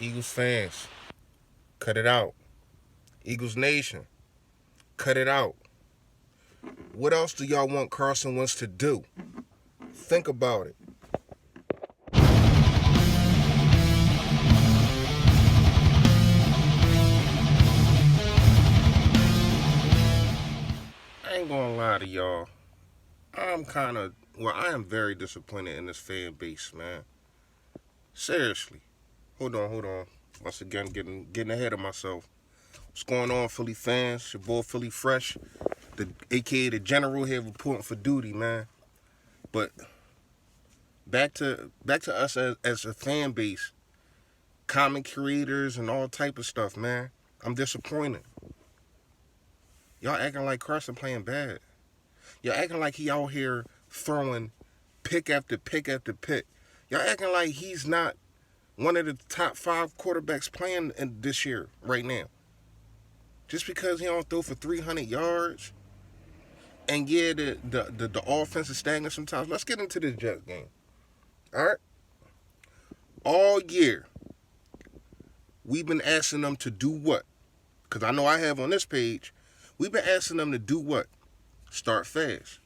Eagles fans, cut it out. Eagles Nation, cut it out. What else do y'all want Carson Wentz to do? Think about it. I ain't gonna lie to y'all. I am very disappointed in this fan base, man. Seriously. Hold on. Once again, getting ahead of myself. What's going on, Philly fans? Your boy Philly Fresh, aka the General here reporting for duty, man. But back to us as a fan base, comic creators and all type of stuff, man. I'm disappointed. Y'all acting like Carson playing bad. Y'all acting like he out here throwing pick after pick after pick. Y'all acting like he's not one of the top 5 quarterbacks playing this year right now. Just because he don't throw for 300 yards, and yeah, the offense is stagnant sometimes. Let's get into this Jets game. All right? All year, we've been asking them to do what? Because I know I have on this page, we've been asking them to do what? Start fast.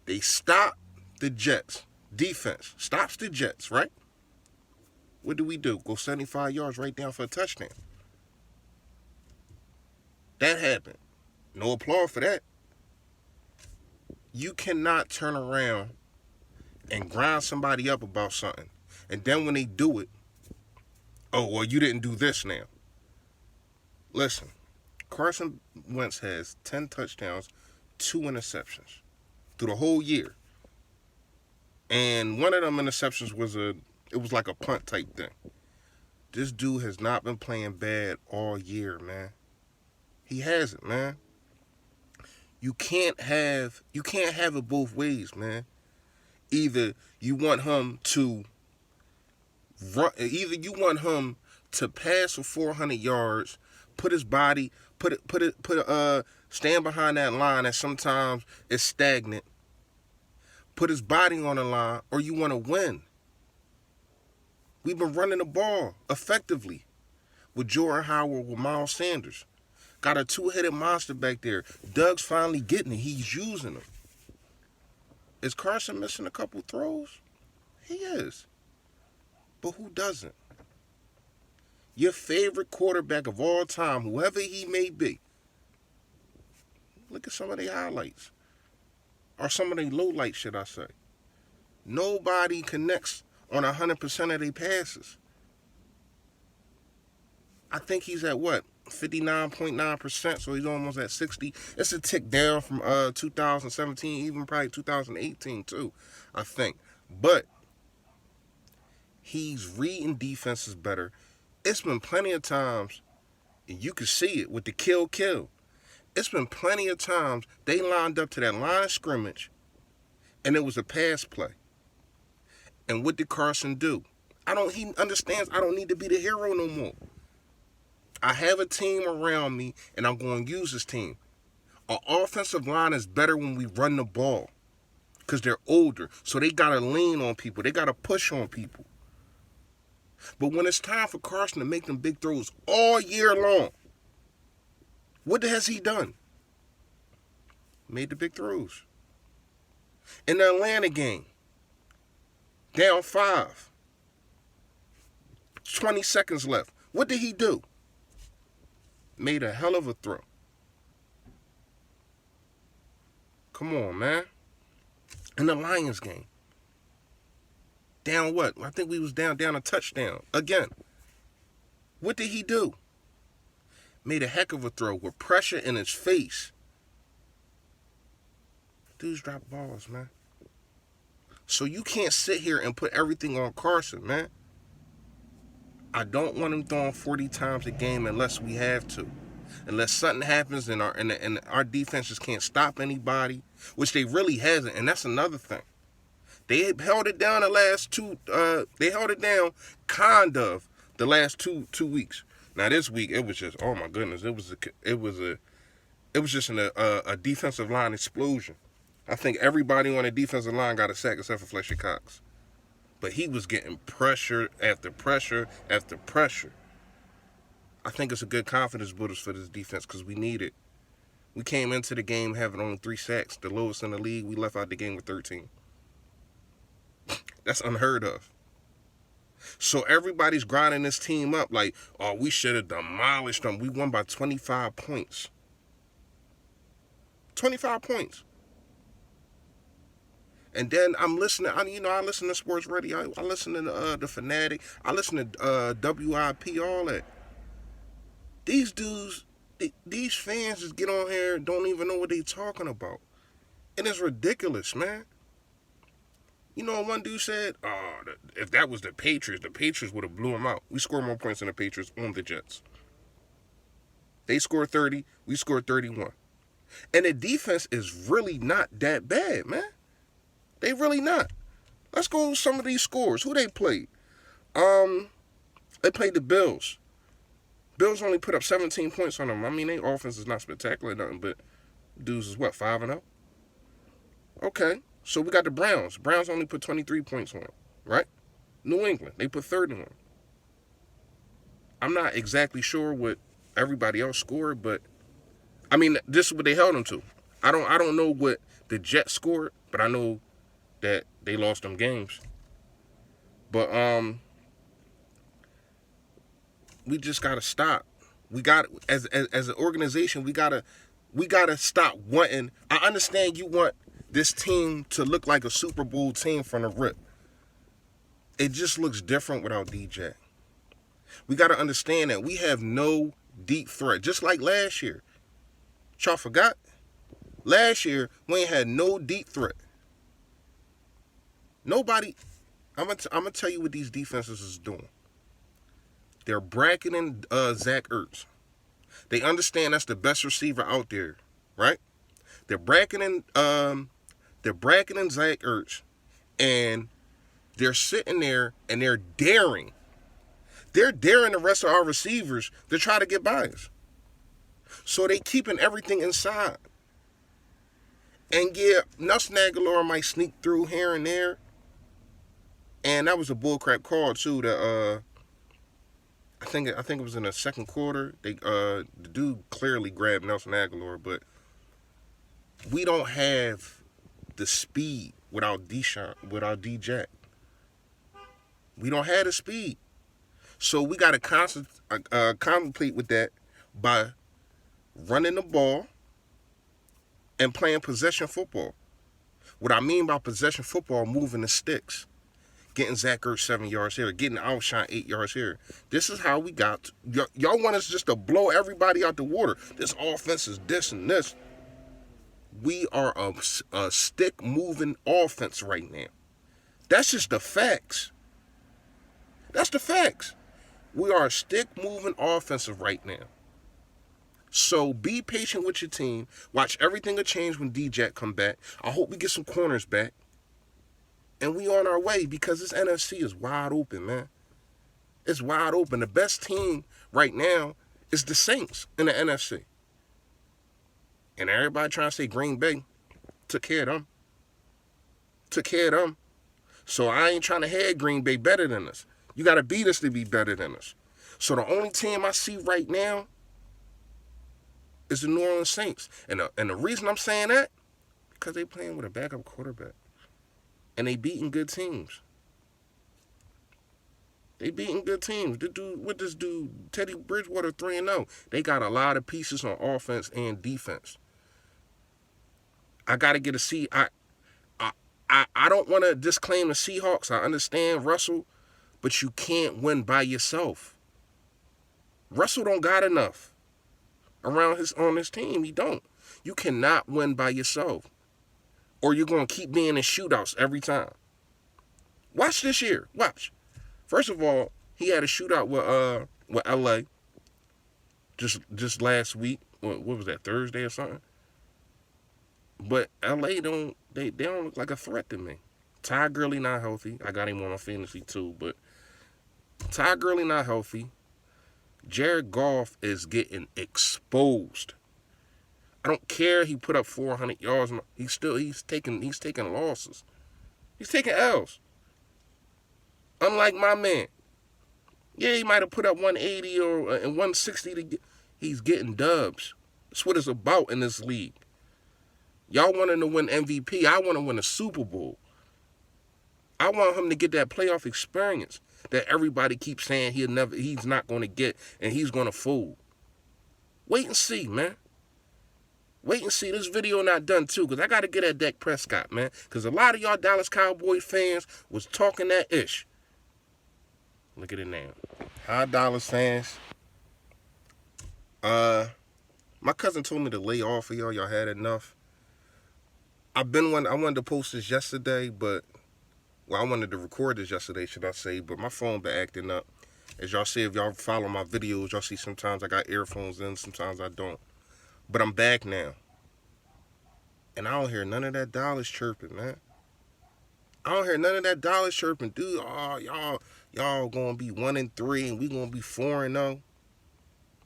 They stop the Jets. Defense stops the Jets, right? What do we do? Go 75 yards right down for a touchdown. That happened. No applause for that. You cannot turn around and grind somebody up about something, and then when they do it, oh, well, you didn't do this now. Listen, Carson Wentz has 10 touchdowns, 2 interceptions through the whole year. And one of them interceptions was like a punt type thing. This dude has not been playing bad all year, man. He hasn't, man. You can't have it both ways, man. Either you want him to pass for 400 yards, put his body, stand behind that line that sometimes is stagnant, put his body on the line, or you want to win. We've been running the ball effectively with Jordan Howard, with Miles Sanders. Got a 2-headed monster back there. Doug's finally getting it. He's using them. Is Carson missing a couple throws? He is. But who doesn't? Your favorite quarterback of all time, whoever he may be, look at some of the highlights. Or some of the lowlights, should I say. Nobody connects on 100% of their passes. I think he's at what? 59.9%, so he's almost at 60. It's a tick down from 2017, even probably 2018 too, I think. But he's reading defenses better. It's been plenty of times, and you can see it with the kill. It's been plenty of times they lined up to that line of scrimmage, and it was a pass play. And what did Carson do? He understands I don't need to be the hero no more. I have a team around me, and I'm going to use this team. Our offensive line is better when we run the ball because they're older, so they got to lean on people. They got to push on people. But when it's time for Carson to make them big throws all year long, what has he done? Made the big throws. In the Atlanta game, down 5, 20 seconds left. What did he do? Made a hell of a throw. Come on, man. In the Lions game. Down what? I think we was down a touchdown. Again. What did he do? Made a heck of a throw with pressure in his face. Dudes drop balls, man. So you can't sit here and put everything on Carson, man. I don't want him throwing 40 times a game unless we have to. Unless something happens and our defense just can't stop anybody, which they really hasn't, and that's another thing. They held it down the last two. They held it down kind of the last two weeks. Now this week it was just, oh my goodness, it was just a defensive line explosion. I think everybody on the defensive line got a sack except for Fletcher Cox. But he was getting pressure after pressure after pressure. I think it's a good confidence booster for this defense because we need it. We came into the game having only 3 sacks, the lowest in the league. We left out the game with 13. That's unheard of. So everybody's grinding this team up like, oh, we should have demolished them. We won by 25 points. 25 points. And then I'm listening. I listen to Sports Radio. I listen to the Fanatic. I listen to WIP. All that. These dudes, these fans just get on here and don't even know what they talking about, and it's ridiculous, man. You know, one dude said, "Oh, if that was the Patriots would have blew them out. We scored more points than the Patriots on the Jets. They scored 30. We scored 31, and the defense is really not that bad, man. They really not. Let's go with some of these scores. Who they played? They played the Bills. Bills only put up 17 points on them. I mean, their offense is not spectacular, nothing, but dudes is what, 5-0? Okay, so we got the Browns. Browns only put 23 points on them, right? New England, they put 30 on them. I'm not exactly sure what everybody else scored, but I mean, this is what they held them to. I don't know what the Jets scored, but I know that they lost them games. But we just gotta stop. We got as an organization, we gotta stop wanting. I understand you want this team to look like a Super Bowl team from the rip. It just looks different without DJ. We gotta understand that we have no deep threat, just like last year. Y'all forgot? Last year we ain't had no deep threat. Nobody. I'm gonna tell you what these defenses is doing. They're bracketing Zach Ertz. They understand that's the best receiver out there, right? They're bracketing Zach Ertz, and they're sitting there and they're daring. They're daring the rest of our receivers to try to get by us. So they keeping everything inside. And yeah, Nelson Aguilar might sneak through here and there. And that was a bullcrap call too. That I think it was in the second quarter. The dude clearly grabbed Nelson Aguilar, but we don't have the speed without D-Jack. We don't have the speed, so we got to contemplate with that by running the ball and playing possession football. What I mean by possession football, moving the sticks. Getting Zach Ertz 7 yards here, getting outshot 8 yards here. This is how we got. Y'all want us just to blow everybody out the water. This offense is this and this. We are a stick-moving offense right now. That's just the facts. That's the facts. We are a stick-moving offensive right now. So be patient with your team. Watch everything will change when D-Jack come back. I hope we get some corners back. And we on our way because this NFC is wide open, man. It's wide open. The best team right now is the Saints in the NFC. And everybody trying to say Green Bay took care of them. So I ain't trying to have Green Bay better than us. You got to beat us to be better than us. So the only team I see right now is the New Orleans Saints. And the reason I'm saying that, because they playing with a backup quarterback. And they beating good teams. This dude, Teddy Bridgewater 3-0. They got a lot of pieces on offense and defense. I got to get a C. I don't want to disclaim the Seahawks. I understand Russell, but you can't win by yourself. Russell don't got enough on his team. He don't. You cannot win by yourself. Or you're going to keep being in shootouts every time. Watch this year. Watch. First of all, he had a shootout with L.A. just last week. What was that, Thursday or something? But L.A. don't look like a threat to me. Ty Gurley not healthy. I got him on my fantasy too, but Ty Gurley not healthy. Jared Goff is getting exposed. I don't care he put up 400 yards. He's taking losses. He's taking L's. Unlike my man. Yeah, he might have put up 180 or and 160 to get. He's getting dubs. That's what it's about in this league. Y'all want him to win MVP. I want to win a Super Bowl. I want him to get that playoff experience that everybody keeps saying he's not going to get, and he's going to fool. Wait and see, man. Wait and see. This video not done too, because I got to get at Dak Prescott, man. Because a lot of y'all Dallas Cowboys fans was talking that ish. Look at it now. Hi, Dallas fans. My cousin told me to lay off of y'all. Y'all had enough. I wanted to post this yesterday, but I wanted to record this yesterday, should I say, but my phone been acting up. As y'all see, if y'all follow my videos, y'all see sometimes I got earphones in, sometimes I don't. But I'm back now. And I don't hear none of that Dallas chirping, man. I don't hear none of that Dallas chirping. Dude, oh, y'all gonna be 1-3 and we gonna be 4-0.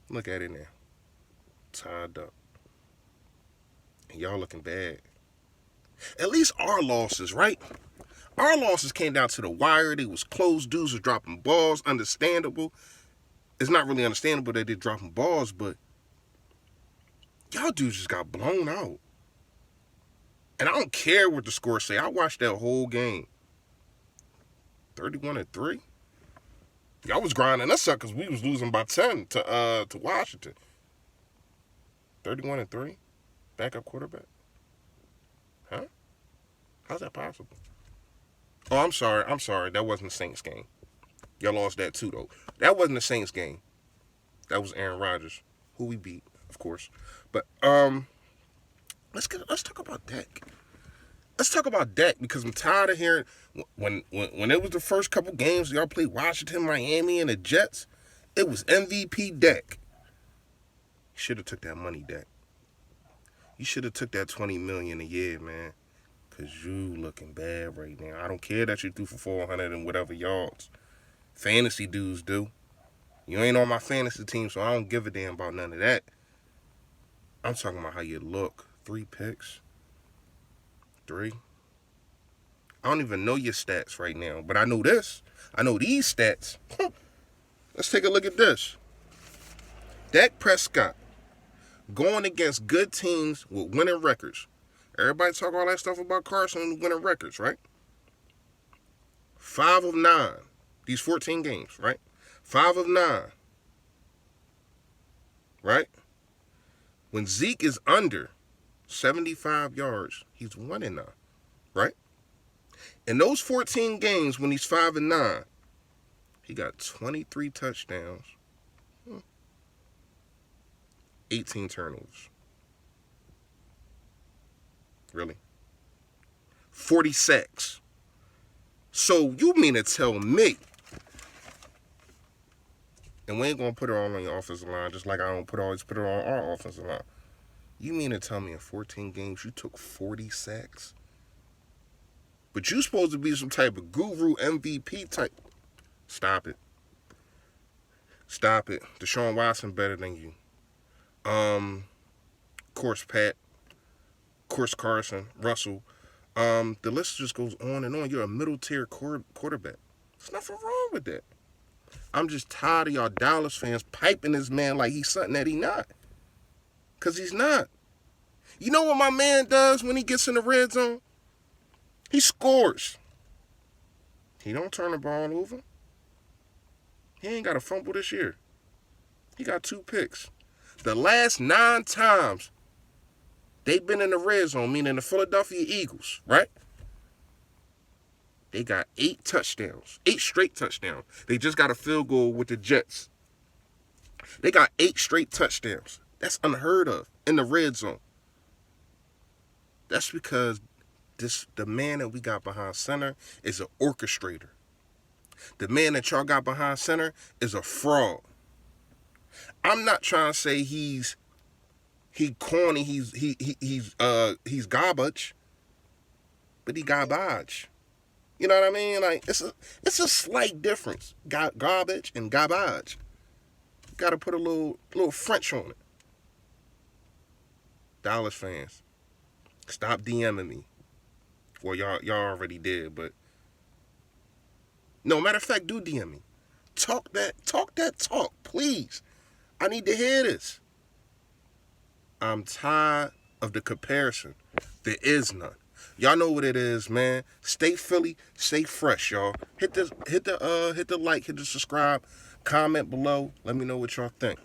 Look at it now. Tied up. And y'all looking bad. At least our losses, right? Our losses came down to the wire. They was close. Dudes was dropping balls. Understandable. It's not really understandable that they're dropping balls, but y'all dudes just got blown out. And I don't care what the score say. I watched that whole game. 31-3. Y'all was grinding us up because we was losing by 10 to Washington. 31-3. Backup quarterback. Huh? How's that possible? Oh, I'm sorry. That wasn't the Saints game. Y'all lost that too, though. That wasn't the Saints game. That was Aaron Rodgers, who we beat, of course. But let's talk about Dak. Let's talk about Dak because I'm tired of hearing when it was the first couple games y'all played Washington, Miami, and the Jets. It was MVP Dak. You should have took that money, Dak. You should have took that $20 million a year, man. Because you looking bad right now. I don't care that you threw for 400 and whatever yards. Fantasy dudes do. You ain't on my fantasy team, so I don't give a damn about none of that. I'm talking about how you look. 3 picks. 3. I don't even know your stats right now, but I know this. I know these stats. Let's take a look at this. Dak Prescott going against good teams with winning records. Everybody talk all that stuff about Carson winning records, right? 5 of 9. These 14 games, right? 5 of 9. Right? When Zeke is under 75 yards, he's 1-9. Right? In those 14 games when he's 5 and 9, he got 23 touchdowns, 18 turnovers. Really? 40 sacks. So you mean to tell me, and we ain't gonna put it all on your offensive line, just like I don't always put it on our offensive line. You mean to tell me in 14 games you took 40 sacks? But you supposed to be some type of guru MVP type. Stop it. Stop it. Deshaun Watson better than you. Of course, Pat. Of course, Carson, Russell. The list just goes on and on. You're a middle tier quarterback. There's nothing wrong with that. I'm just tired of y'all Dallas fans piping this man like he's something that he's not. Because he's not. You know what my man does when he gets in the red zone? He scores. He don't turn the ball over. He ain't got a fumble this year. He got 2 picks. The last 9 times they've been in the red zone, meaning the Philadelphia Eagles, right? They got 8 touchdowns. 8 straight touchdowns. They just got a field goal with the Jets. They got 8 straight touchdowns. That's unheard of in the red zone. That's because the man that we got behind center is an orchestrator. The man that y'all got behind center is a fraud. I'm not trying to say he's corny, he's garbage, but he garbage. You know what I mean? Like it's a slight difference. Garbage and garbage. Got to put a little French on it. Dallas fans, stop DMing me. Well, y'all already did, but No, matter of fact, do DM me. Talk that talk, please. I need to hear this. I'm tired of the comparison. There is none. Y'all know what it is, man. Stay Philly, stay fresh, y'all. Hit the like, hit the subscribe, comment below. Let me know what y'all think.